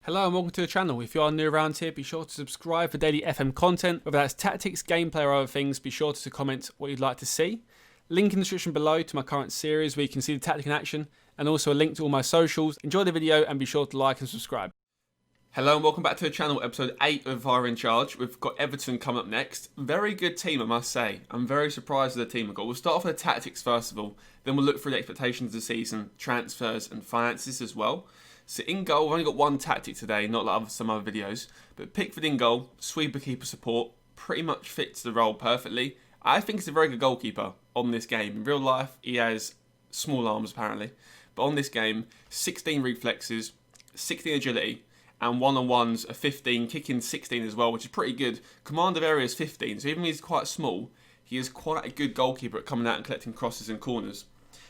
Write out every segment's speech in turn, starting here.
Hello and welcome to the channel. If you are new around here, be sure to subscribe for daily FM content, whether that's tactics, gameplay or other things. Be sure to comment what you'd like to see. Link in the description below to my current series where you can see the tactic in action, and also a link to all my socials. Enjoy the video and be sure to like and subscribe. Hello and welcome back to the channel, episode 8 of Fire in Charge. We've got Everton coming up next. Very good team, I must say. I'm very surprised with the team we've got. We'll start off with the tactics first of all, then we'll look through the expectations of the season, transfers and finances as well. So in goal, we've only got one tactic today, not like some other videos. But Pickford in goal, sweeper keeper support, pretty much fits the role perfectly. I think he's a very good goalkeeper on this game. In real life, he has small arms apparently. But on this game, 16 reflexes, 16 agility, and one-on-ones are 15, kicking 16 as well, which is pretty good. Command of area is 15, so even though he's quite small, he is quite a good goalkeeper at coming out and collecting crosses and corners.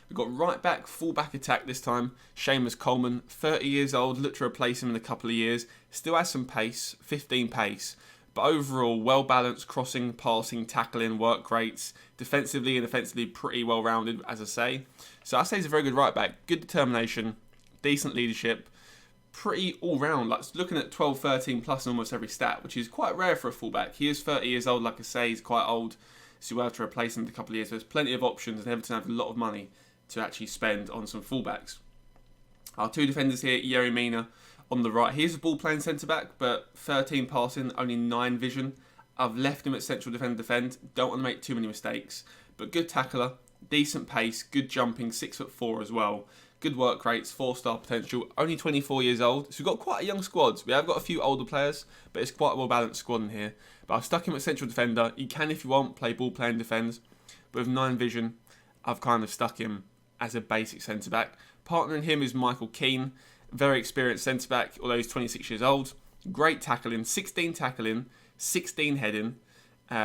We've got right back, full back attack this time. Seamus Coleman, 30 years old, look to replace him in a couple of years. Still has some pace, 15 pace. But overall, well-balanced crossing, passing, tackling, work rates. Defensively and offensively pretty well-rounded, as I say. So I say he's a very good right back. Good determination, decent leadership. Pretty all-round, like looking at 12, 13 plus in almost every stat, which is quite rare for a fullback. He is 30 years old, like I say, he's quite old. So you'll have to replace him in a couple of years. There's plenty of options and Everton have a lot of money to actually spend on some fullbacks. Our two defenders here, Yerry Mina on the right. He's a ball-playing centre-back, but 13 passing, only 9 vision. I've left him at central defend. Don't want to make too many mistakes. But good tackler, decent pace, good jumping, 6'4" as well. Good work rates, 4-star potential, only 24 years old. So we've got quite a young squad. We have got a few older players, but it's quite a well-balanced squad in here. But I've stuck him at central defender. You can, if you want, play ball-playing defence. But with 9 vision, I've kind of stuck him as a basic centre-back. Partnering him is Michael Keane, very experienced centre-back, although he's 26 years old. Great tackling, 16 tackling, 16 heading,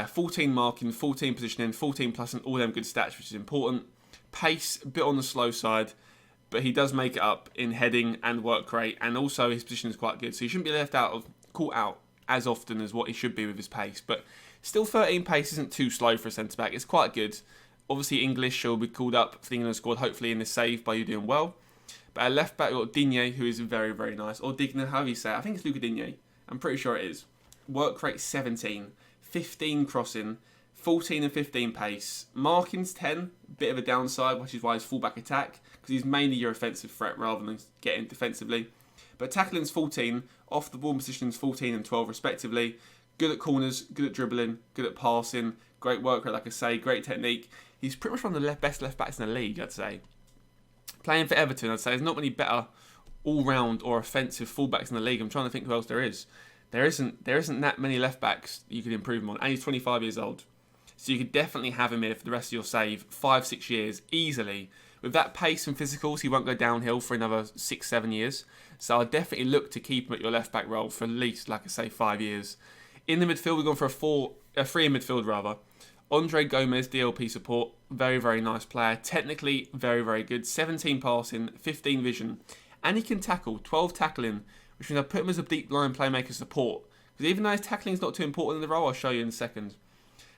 14 marking, 14 positioning, 14 plus and all them good stats, which is important. Pace, a bit on the slow side, but he does make it up in heading and work rate, and also his position is quite good, so he shouldn't be caught out as often as what he should be with his pace. But still 13 pace isn't too slow for a centre-back, it's quite good. Obviously, English will be called up for the England squad, hopefully in the save by you doing well. But at left back, we've got Digne, who is very, very nice. Or Digne, however you say it. I think it's Luca Digne. I'm pretty sure it is. Work rate 17, 15 crossing, 14 and 15 pace. Marking's 10, bit of a downside, which is why he's full-back attack, because he's mainly your offensive threat rather than getting defensively. But tackling's 14, off the ball position's 14 and 12 respectively. Good at corners, good at dribbling, good at passing, great work rate, like I say, great technique. He's pretty much one of the best left backs in the league, I'd say. Playing for Everton, I'd say there's not many better all-round or offensive fullbacks in the league. I'm trying to think who else there is. There isn't that many left backs you could improve him on, and he's 25 years old. So you could definitely have him here for the rest of your save, 5-6 years, easily. With that pace and physicals, he won't go downhill for another 6-7 years. So I'd definitely look to keep him at your left back role for at least, like I say, 5 years. In the midfield, we've gone for a 3 in midfield rather. Andre Gomez, DLP support, very, very nice player. Technically, very, very good. 17 passing, 15 vision. And he can tackle, 12 tackling, which means I put him as a deep line playmaker support. Because even though his tackling is not too important in the role, I'll show you in a second.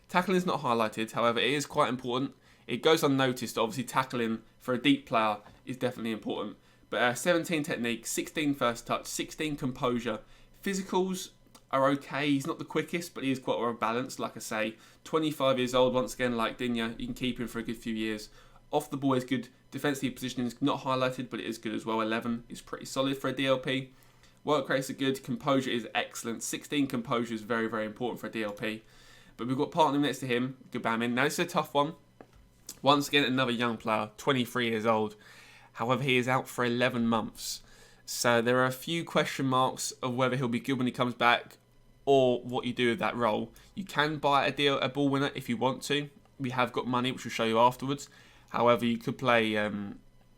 Tackling is not highlighted, however, it is quite important. It goes unnoticed, obviously tackling for a deep player is definitely important. But 17 technique, 16 first touch, 16 composure. Physicals are okay. He's not the quickest, but he is quite well balanced. Like I say, 25 years old, once again, like Digne, you can keep him for a good few years. Off the ball is good. Defensive positioning is not highlighted, but it is good as well. 11 is pretty solid for a DLP. Work rates are good. Composure is excellent. 16 composure is very, very important for a DLP. But we've got partner next to him, Gbamin. Now, this is a tough one. Once again, another young player, 23 years old. However, he is out for 11 months. So there are a few question marks of whether he'll be good when he comes back or what you do with that role. You can buy a ball winner if you want to. We have got money, which we'll show you afterwards. However, you could play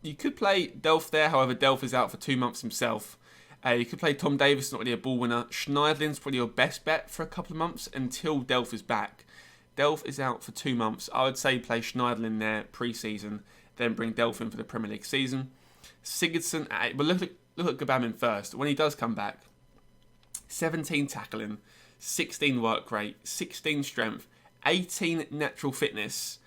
Delph there. However, Delph is out for 2 months himself. You could play Tom Davis, not really a ball winner. Schneiderlin's probably your best bet for a couple of months until Delph is back. Delph is out for 2 months. I would say play Schneiderlin there pre-season, then bring Delph in for the Premier League season. Sigurdsson, but look at Gbamin first. When he does come back, 17 tackling, 16 work rate, 16 strength, 18 natural fitness,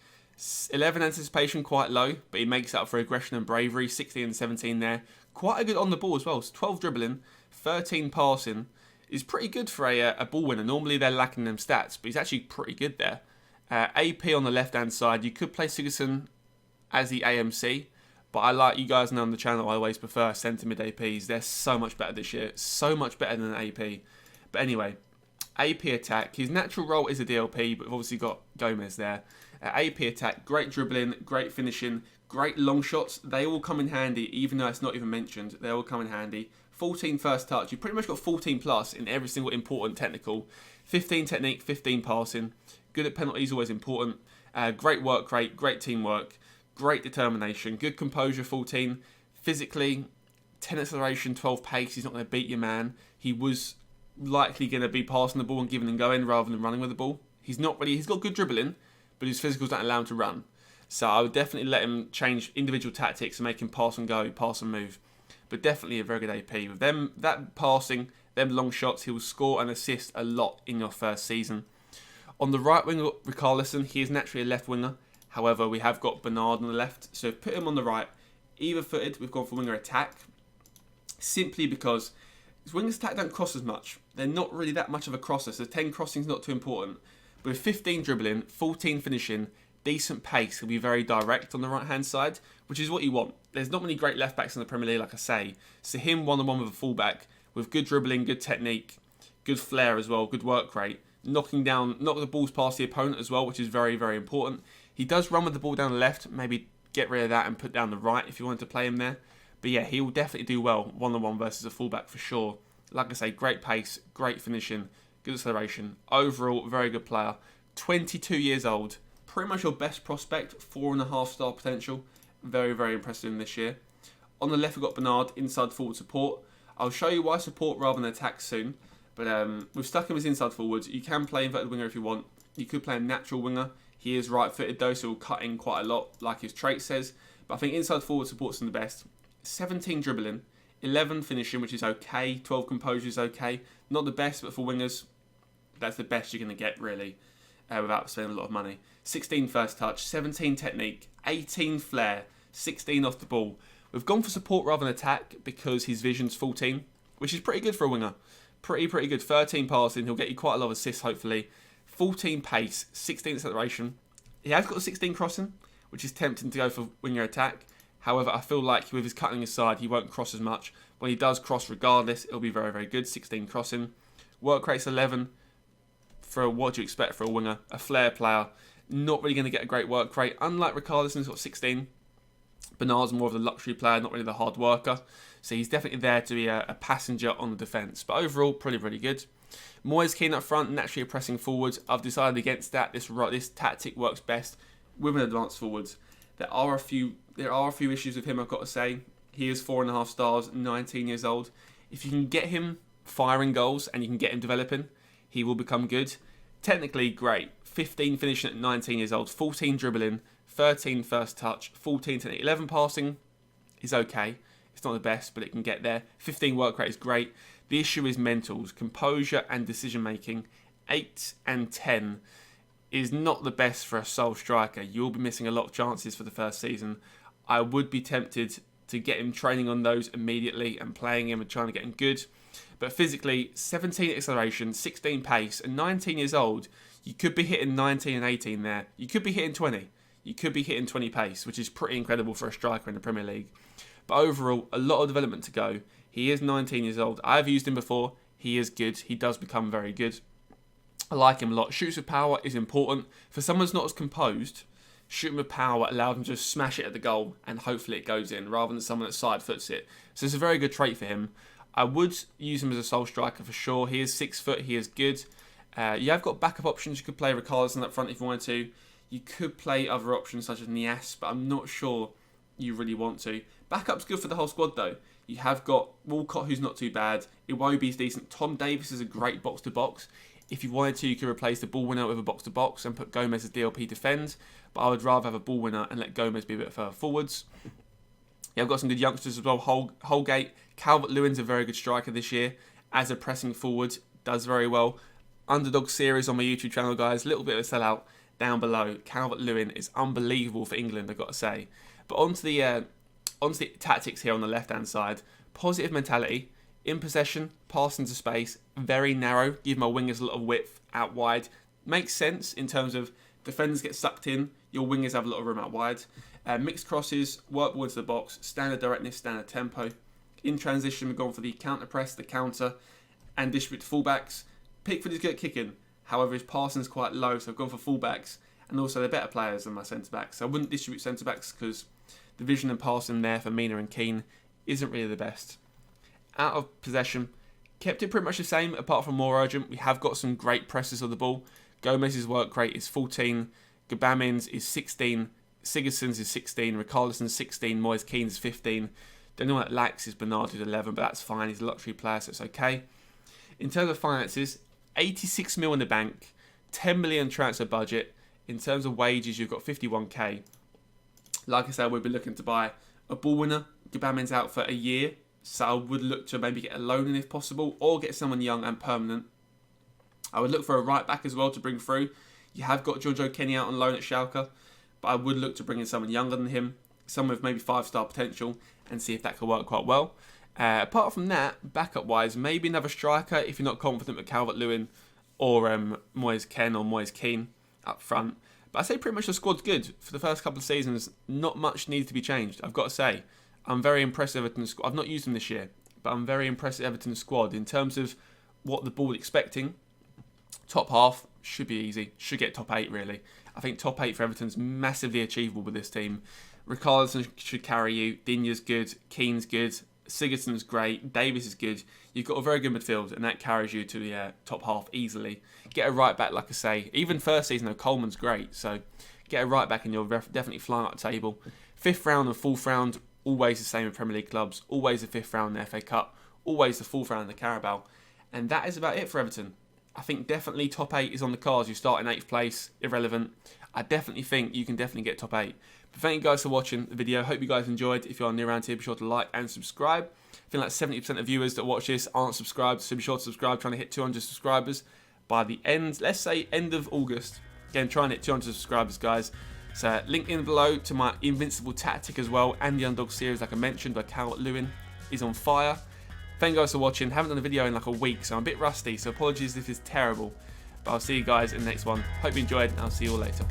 11 anticipation, quite low, but he makes up for aggression and bravery, 16 and 17 there. Quite a good on the ball as well, so 12 dribbling, 13 passing is pretty good for a ball winner. Normally they're lacking them stats, but he's actually pretty good there. AP on the left-hand side. You could play Sigurdsson as the AMC, but I like, you guys know on the channel, I always prefer centre mid APs. They're so much better this year. So much better than an AP. But anyway, AP attack. His natural role is a DLP, but we've obviously got Gomez there. AP attack, great dribbling, great finishing, great long shots. They all come in handy, even though it's not even mentioned. They all come in handy. 14 first touch. You've pretty much got 14 plus in every single important technical. 15 technique, 15 passing. Good at penalties, always important. Great work rate, great teamwork, great determination, good composure, 14. Physically, 10 acceleration, 12 pace. He's not going to beat your man. He was likely going to be passing the ball and giving and going rather than running with the ball. He's not really, he's got good dribbling, but his physicals don't allow him to run. So I would definitely let him change individual tactics and make him pass and go, pass and move. But definitely a very good AP. With them, that passing, them long shots, he will score and assist a lot in your first season. On the right wing, Richarlison, he is naturally a left winger. However, we have got Bernard on the left. So put him on the right. Either footed, we've gone for winger attack. Simply because wingers attack don't cross as much. They're not really that much of a crosser. So 10 crossing is not too important. But with 15 dribbling, 14 finishing, decent pace, he'll be very direct on the right hand side, which is what you want. There's not many great left backs in the Premier League, like I say. So him one-on-one with a fullback with good dribbling, good technique, good flair as well, good work rate, knock the balls past the opponent as well, which is very, very important. He does run with the ball down the left, maybe get rid of that and put down the right if you wanted to play him there. But yeah, he will definitely do well one-on-one versus a fullback for sure. Like I say, great pace, great finishing, good acceleration. Overall, very good player. 22 years old. Pretty much your best prospect, 4.5 star potential. Very, very impressive this year. On the left, we've got Bernard, inside forward support. I'll show you why support rather than attack soon. But we've stuck him as inside forwards. You can play inverted winger if you want. You could play a natural winger. He is right-footed though, so he'll cut in quite a lot, like his trait says. But I think inside forward support's him the best. 17 dribbling, 11 finishing, which is okay. 12 composure is okay. Not the best, but for wingers, that's the best you're going to get, really, without spending a lot of money. 16 first touch, 17 technique, 18 flair, 16 off the ball. We've gone for support rather than attack because his vision's 14, which is pretty good for a winger. Pretty good. 13 passing, he'll get you quite a lot of assists, hopefully. 14 pace, 16 acceleration. He has got 16 crossing, which is tempting to go for winger attack. However, I feel like with his cutting aside, he won't cross as much. When he does cross regardless, it'll be very, very good. 16 crossing. Work rate's 11. For what do you expect for a winger? A flair player. Not really going to get a great work rate. Unlike Richarlison, he's got 16. Bernard's more of the luxury player, not really the hard worker. So he's definitely there to be a passenger on the defence. But overall, pretty good. Moyes keen up front, naturally pressing forwards. I've decided against that. This tactic works best with an advanced forwards. There are a few issues with him, I've got to say. He is 4.5 stars, 19 years old. If you can get him firing goals and you can get him developing, he will become good. Technically, great. 15 finishing at 19 years old, 14 dribbling, 13 first touch, 14 to 11 passing is okay. It's not the best, but it can get there. 15 work rate is great. The issue is mentals, composure and decision making. 8 and 10 is not the best for a sole striker. You'll be missing a lot of chances for the first season. I would be tempted to get him training on those immediately and playing him and trying to get him good. But physically, 17 acceleration, 16 pace, and 19 years old, you could be hitting 19 and 18 there. You could be hitting 20. You could be hitting 20 pace, which is pretty incredible for a striker in the Premier League. But overall, a lot of development to go. He is 19 years old. I've used him before. He is good. He does become very good. I like him a lot. Shoots with power is important. For someone who's not as composed, shooting with power allows him to just smash it at the goal and hopefully it goes in rather than someone that side foots it. So it's a very good trait for him. I would use him as a sole striker for sure. He is 6 foot. He is good. You have got backup options. You could play Richarlison up front if you wanted to. You could play other options such as Nias, but I'm not sure you really want to. Backup's good for the whole squad though. You have got Walcott, who's not too bad. Iwobi's decent. Tom Davies is a great box-to-box. If you wanted to, you could replace the ball winner with a box-to-box and put Gomez as DLP defend. But I would rather have a ball winner and let Gomez be a bit further forwards. Yeah, I've got some good youngsters as well. Holgate. Calvert-Lewin's a very good striker this year. As a pressing forward, does very well. Underdog series on my YouTube channel, guys. Little bit of a sellout down below. Calvert-Lewin is unbelievable for England, I've got to say. But onto the tactics here on the left-hand side. Positive mentality. In possession, pass into space, very narrow, give my wingers a lot of width out wide. Makes sense in terms of defenders get sucked in, your wingers have a lot of room out wide. Mixed crosses, work ball into the box, standard directness, standard tempo. In transition, we've gone for the counter press, the counter, and distribute to fullbacks. Pickford is good at kicking, however his passing is quite low, so I've gone for fullbacks, and also they're better players than my centre-backs. So I wouldn't distribute centre-backs because the vision and passing there for Mina and Keane isn't really the best. Out of possession, kept it pretty much the same, apart from more urgent. We have got some great presses of the ball. Gomez's work rate is 14, Gabamin's is 16, Sigurdsson's is 16, Richarlison's 16, Moise Keane's is 15. The only one that lacks is Bernard, who's 11, but that's fine. He's a luxury player, so it's okay. In terms of finances, 86 mil in the bank, 10 million transfer budget. In terms of wages, you've got 51k. Like I said, we'll be looking to buy a ball winner. Gabamin's out for a year, so I would look to maybe get a loan in if possible, or get someone young and permanent. I would look for a right back as well to bring through. You have got Giorgio Kenny out on loan at Schalke, but I would look to bring in someone younger than him, someone with maybe 5-star potential, and see if that could work quite well. Apart from that, backup-wise, maybe another striker if you're not confident with Calvert-Lewin or Moise Kean or Moise Keane up front. But I say pretty much the squad's good. For the first couple of seasons, not much needs to be changed, I've got to say. I'm very impressed with Everton's squad. I've not used them this year, but I'm very impressed with Everton's squad in terms of what the board expecting. Top half should be easy. Should get top 8, really. I think top 8 for Everton's massively achievable with this team. Richarlison should carry you. Digne's good. Keane's good. Sigurdsson's great. Davis is good. You've got a very good midfield, and that carries you to the top half easily. Get a right back, like I say. Even first season, though, Coleman's great. So get a right back, and you're definitely flying up the table. 5th round and 4th round, always the same in Premier League clubs. Always the 5th round in the FA Cup. Always the 4th round in the Carabao. And that is about it for Everton. I think definitely top 8 is on the cards. You start in 8th place, irrelevant. I definitely think you can definitely get top 8. But thank you guys for watching the video. Hope you guys enjoyed. If you are new around here, be sure to like and subscribe. I feel like 70% of viewers that watch this aren't subscribed, so be sure to subscribe. Trying to hit 200 subscribers by the end, let's say end of August. Again, trying to hit 200 subscribers, guys. So link in below to my Invincible Tactic as well, and the Underdog series, like I mentioned, by Calvert-Lewin is on fire. Thank you guys for watching. Haven't done a video in like a week, so I'm a bit rusty, so apologies if this is terrible. But I'll see you guys in the next one. Hope you enjoyed, and I'll see you all later.